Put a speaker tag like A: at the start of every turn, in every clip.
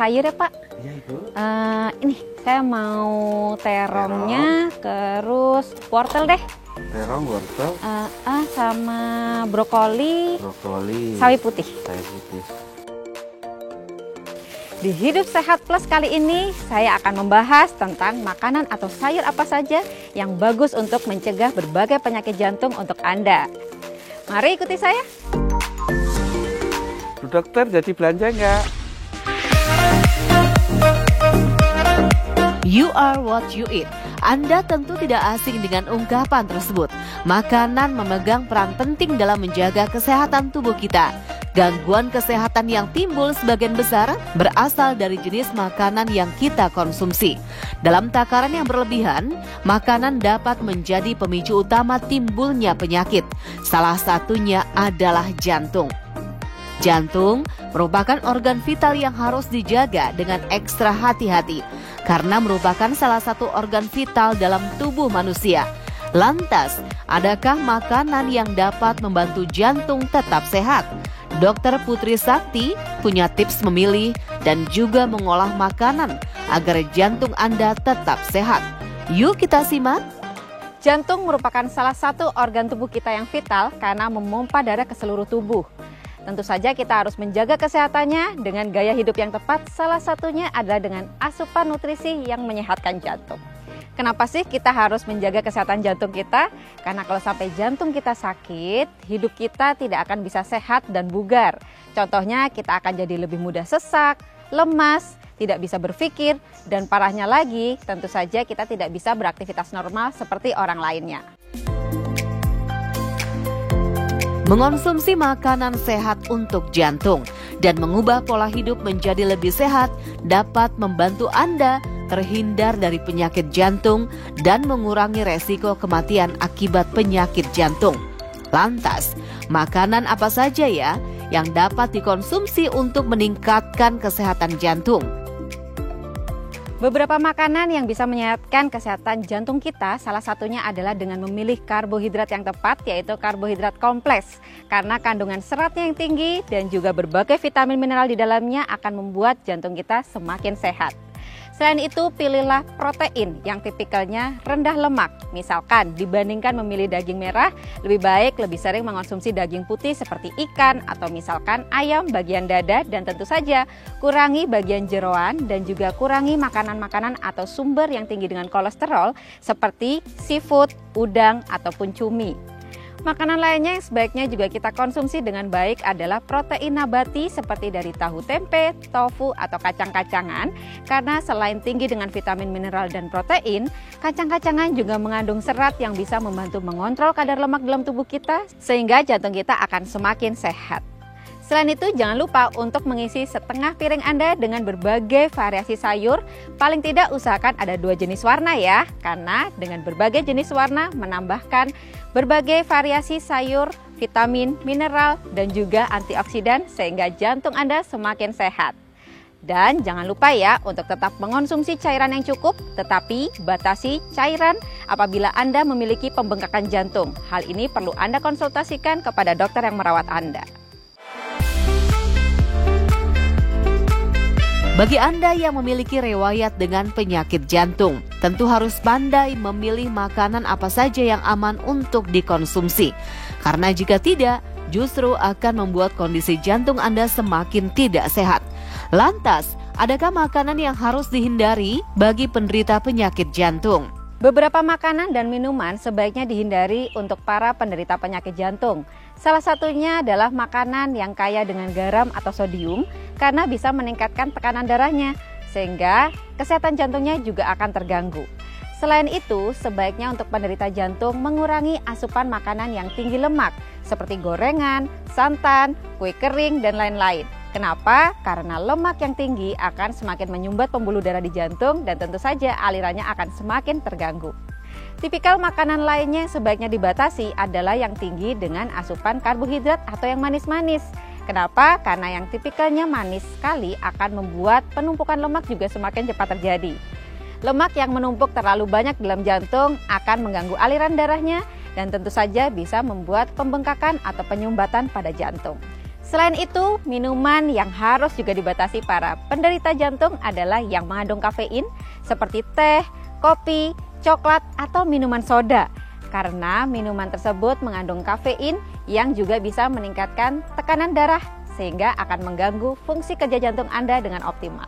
A: sayur ya Pak?
B: Iya Ibu.
A: Ini saya mau terongnya, terus wortel deh.
B: Terong, wortel,
A: Sama brokoli,
B: sawi
A: putih.
B: putih.
A: Di Hidup Sehat Plus kali ini, saya akan membahas tentang makanan atau sayur apa saja yang bagus untuk mencegah berbagai penyakit jantung untuk Anda. Mari ikuti saya.
B: Bu dokter, jadi belanja nggak?
C: You are what you eat. Anda tentu tidak asing dengan ungkapan tersebut. Makanan memegang peran penting dalam menjaga kesehatan tubuh kita. Gangguan kesehatan yang timbul sebagian besar berasal dari jenis makanan yang kita konsumsi. Dalam takaran yang berlebihan, makanan dapat menjadi pemicu utama timbulnya penyakit. Salah satunya adalah jantung. Jantung merupakan organ vital yang harus dijaga dengan ekstra hati-hati karena merupakan salah satu organ vital dalam tubuh manusia. Lantas, adakah makanan yang dapat membantu jantung tetap sehat? Dr. Putri Sakti punya tips memilih dan juga mengolah makanan agar jantung Anda tetap sehat. Yuk kita simak.
A: Jantung merupakan salah satu organ tubuh kita yang vital karena memompa darah ke seluruh tubuh. Tentu saja kita harus menjaga kesehatannya dengan gaya hidup yang tepat, salah satunya adalah dengan asupan nutrisi yang menyehatkan jantung. Kenapa sih kita harus menjaga kesehatan jantung kita? Karena kalau sampai jantung kita sakit, hidup kita tidak akan bisa sehat dan bugar. Contohnya kita akan jadi lebih mudah sesak, lemas, tidak bisa berpikir, dan parahnya lagi tentu saja kita tidak bisa beraktivitas normal seperti orang lainnya.
C: Mengonsumsi makanan sehat untuk jantung dan mengubah pola hidup menjadi lebih sehat dapat membantu Anda terhindar dari penyakit jantung dan mengurangi resiko kematian akibat penyakit jantung. Lantas, makanan apa saja ya yang dapat dikonsumsi untuk meningkatkan kesehatan jantung?
A: Beberapa makanan yang bisa menyehatkan kesehatan jantung kita, salah satunya adalah dengan memilih karbohidrat yang tepat, yaitu karbohidrat kompleks. Karena kandungan seratnya yang tinggi dan juga berbagai vitamin mineral di dalamnya akan membuat jantung kita semakin sehat. Selain itu, pilihlah protein yang tipikalnya rendah lemak. Misalkan dibandingkan memilih daging merah, lebih baik lebih sering mengonsumsi daging putih seperti ikan atau misalkan ayam bagian dada, dan tentu saja kurangi bagian jeroan dan juga kurangi makanan-makanan atau sumber yang tinggi dengan kolesterol seperti seafood, udang ataupun cumi. Makanan lainnya yang sebaiknya juga kita konsumsi dengan baik adalah protein nabati seperti dari tahu tempe, tofu, atau kacang-kacangan. Karena selain tinggi dengan vitamin, mineral, dan protein, kacang-kacangan juga mengandung serat yang bisa membantu mengontrol kadar lemak dalam tubuh kita sehingga jantung kita akan semakin sehat. Selain itu, jangan lupa untuk mengisi setengah piring Anda dengan berbagai variasi sayur. Paling tidak usahakan ada 2 jenis warna ya, karena dengan berbagai jenis warna menambahkan berbagai variasi sayur, vitamin, mineral, dan juga antioksidan sehingga jantung Anda semakin sehat. Dan jangan lupa ya untuk tetap mengonsumsi cairan yang cukup, tetapi batasi cairan apabila Anda memiliki pembengkakan jantung. Hal ini perlu Anda konsultasikan kepada dokter yang merawat Anda.
C: Bagi Anda yang memiliki riwayat dengan penyakit jantung, tentu harus pandai memilih makanan apa saja yang aman untuk dikonsumsi. Karena jika tidak, justru akan membuat kondisi jantung Anda semakin tidak sehat. Lantas, adakah makanan yang harus dihindari bagi penderita penyakit jantung?
A: Beberapa makanan dan minuman sebaiknya dihindari untuk para penderita penyakit jantung. Salah satunya adalah makanan yang kaya dengan garam atau sodium karena bisa meningkatkan tekanan darahnya sehingga kesehatan jantungnya juga akan terganggu. Selain itu, sebaiknya untuk penderita jantung mengurangi asupan makanan yang tinggi lemak seperti gorengan, santan, kue kering, dan lain-lain. Kenapa? Karena lemak yang tinggi akan semakin menyumbat pembuluh darah di jantung dan tentu saja alirannya akan semakin terganggu. Tipikal makanan lainnya sebaiknya dibatasi adalah yang tinggi dengan asupan karbohidrat atau yang manis-manis. Kenapa? Karena yang tipikalnya manis sekali akan membuat penumpukan lemak juga semakin cepat terjadi. Lemak yang menumpuk terlalu banyak dalam jantung akan mengganggu aliran darahnya dan tentu saja bisa membuat pembengkakan atau penyumbatan pada jantung. Selain itu, minuman yang harus juga dibatasi para penderita jantung adalah yang mengandung kafein seperti teh, kopi, coklat, atau minuman soda. Karena minuman tersebut mengandung kafein yang juga bisa meningkatkan tekanan darah sehingga akan mengganggu fungsi kerja jantung Anda dengan optimal.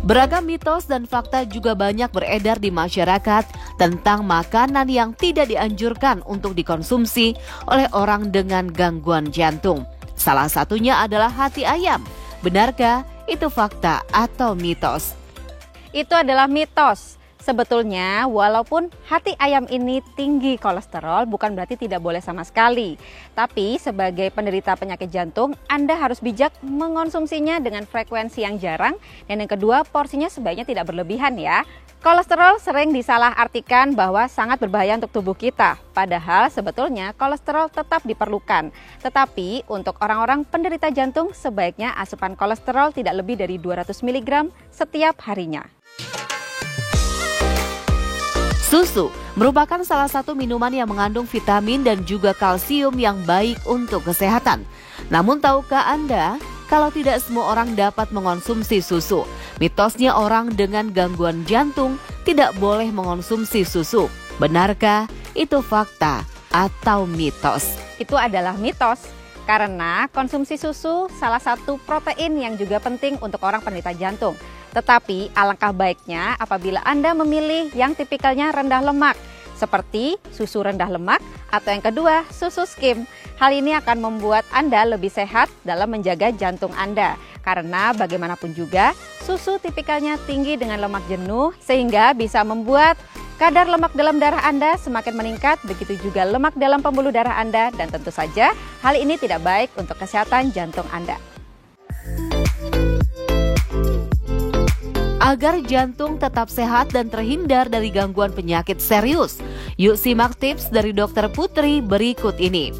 C: Beragam mitos dan fakta juga banyak beredar di masyarakat tentang makanan yang tidak dianjurkan untuk dikonsumsi oleh orang dengan gangguan jantung. Salah satunya adalah hati ayam. Benarkah itu fakta atau mitos?
A: Itu adalah mitos. Sebetulnya walaupun hati ayam ini tinggi kolesterol bukan berarti tidak boleh sama sekali. Tapi sebagai penderita penyakit jantung, Anda harus bijak mengonsumsinya dengan frekuensi yang jarang. Dan yang kedua, porsinya sebaiknya tidak berlebihan ya. Kolesterol sering disalahartikan bahwa sangat berbahaya untuk tubuh kita. Padahal sebetulnya kolesterol tetap diperlukan. Tetapi untuk orang-orang penderita jantung sebaiknya asupan kolesterol tidak lebih dari 200 mg setiap harinya.
C: Susu merupakan salah satu minuman yang mengandung vitamin dan juga kalsium yang baik untuk kesehatan. Namun tahukah Anda kalau tidak semua orang dapat mengonsumsi susu? Mitosnya orang dengan gangguan jantung tidak boleh mengonsumsi susu. Benarkah itu fakta atau mitos?
A: Itu adalah mitos. Karena konsumsi susu salah satu protein yang juga penting untuk orang penderita jantung. Tetapi alangkah baiknya apabila Anda memilih yang tipikalnya rendah lemak, seperti susu rendah lemak atau yang kedua susu skim. Hal ini akan membuat Anda lebih sehat dalam menjaga jantung Anda. Karena bagaimanapun juga susu tipikalnya tinggi dengan lemak jenuh sehingga bisa membuat kadar lemak dalam darah Anda semakin meningkat, begitu juga lemak dalam pembuluh darah Anda, dan tentu saja hal ini tidak baik untuk kesehatan jantung Anda.
C: Agar jantung tetap sehat dan terhindar dari gangguan penyakit serius, yuk simak tips dari Dr. Putri berikut ini.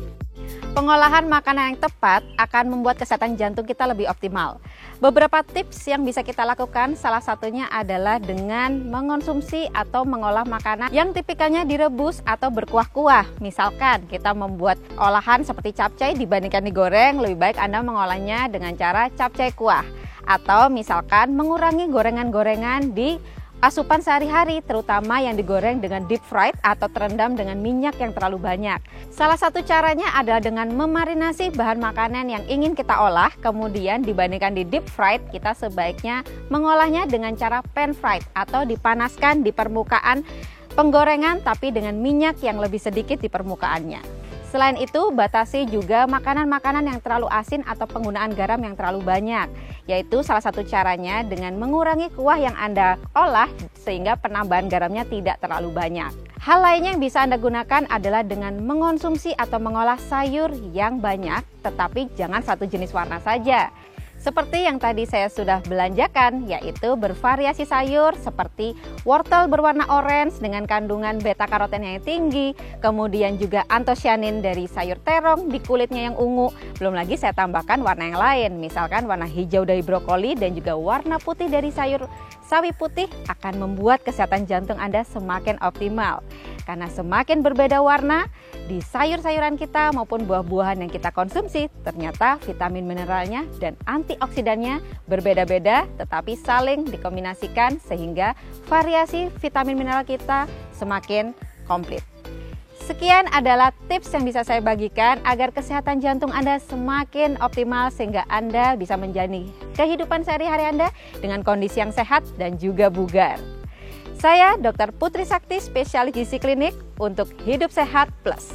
A: Pengolahan makanan yang tepat akan membuat kesehatan jantung kita lebih optimal. Beberapa tips yang bisa kita lakukan salah satunya adalah dengan mengonsumsi atau mengolah makanan yang tipikalnya direbus atau berkuah-kuah. Misalkan kita membuat olahan seperti capcay dibandingkan digoreng, lebih baik Anda mengolahnya dengan cara capcay kuah. Atau misalkan mengurangi gorengan-gorengan di asupan sehari-hari, terutama yang digoreng dengan deep fried atau terendam dengan minyak yang terlalu banyak. Salah satu caranya adalah dengan memarinasi bahan makanan yang ingin kita olah, kemudian dibandingkan di deep fried, kita sebaiknya mengolahnya dengan cara pan fried atau dipanaskan di permukaan penggorengan tapi dengan minyak yang lebih sedikit di permukaannya. Selain itu, batasi juga makanan-makanan yang terlalu asin atau penggunaan garam yang terlalu banyak. Yaitu salah satu caranya dengan mengurangi kuah yang Anda olah sehingga penambahan garamnya tidak terlalu banyak. Hal lainnya yang bisa Anda gunakan adalah dengan mengonsumsi atau mengolah sayur yang banyak, tetapi jangan satu jenis warna saja. Seperti yang tadi saya sudah belanjakan, yaitu bervariasi sayur seperti wortel berwarna orange dengan kandungan beta-karoten yang tinggi, kemudian juga antosianin dari sayur terong di kulitnya yang ungu. Belum lagi saya tambahkan warna yang lain, misalkan warna hijau dari brokoli dan juga warna putih dari sayur sawi putih akan membuat kesehatan jantung Anda semakin optimal. Karena semakin berbeda warna di sayur-sayuran kita maupun buah-buahan yang kita konsumsi, ternyata vitamin mineralnya dan antioksidannya berbeda-beda tetapi saling dikombinasikan sehingga variasi vitamin mineral kita semakin komplit. Sekian adalah tips yang bisa saya bagikan agar kesehatan jantung Anda semakin optimal sehingga Anda bisa menjalani kehidupan sehari-hari Anda dengan kondisi yang sehat dan juga bugar. Saya Dr. Putri Sakti, spesialis gizi klinik untuk Hidup Sehat Plus.